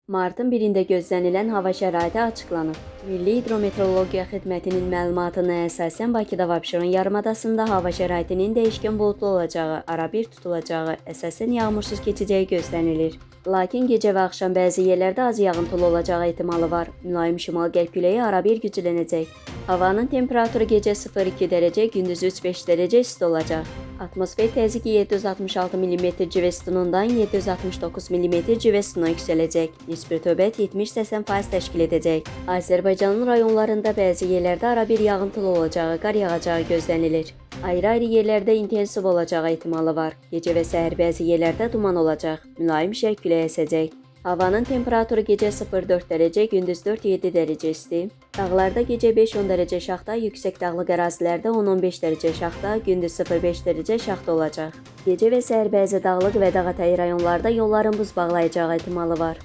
Martın 1-də gözlənilən hava şəraiti açıqlanıb. Milli Hidrometeorologiya Xidmətinin məlumatına əsasən Bakıda və Abşeron yarımadasında hava şəraitinin dəyişkən buludlu olacağı, arabir tutulacağı, əsasən yağmursuz keçəcəyi gözlənilir. Lakin gecə və axşam bəzi yerlərdə az yağıntılı olacağı ehtimalı var. Mülayim şimal-qərb küləyi arabir güclənəcək. Havanın temperaturu gecə 0-2 dərəcə, gündüz 3-5 dərəcə isti olacaq. Atmosfer təzyiqi 766 mm civə sütunundan 769 mm civə sütununa yüksələcək. Nisbi rütubət 70-80% təşkil edəcək. Azərbaycanın rayonlarında bəzi yerlərdə arabir yağıntılı olacağı, qar yağacağı gözlənilir. Ayrı-ayrı yerlərdə intensiv olacağı ehtimalı var. Gecə və səhər bəzi yerlərdə duman olacaq. Mülayim şərq küləyi əsəcək. Havanın temperaturu gecə 0-4 dərəcə, gündüz 4-7 dərəcə isti. Dağlarda gecə 5-10 dərəcə şaxta, yüksək dağlıq ərazilərdə 10-15 dərəcə şaxta, gündüz 0-5 dərəcə şaxta olacaq. Gecə və səhər bəzi dağlıq və dağətəyi rayonlarda yolların buz bağlayacağı ehtimalı var.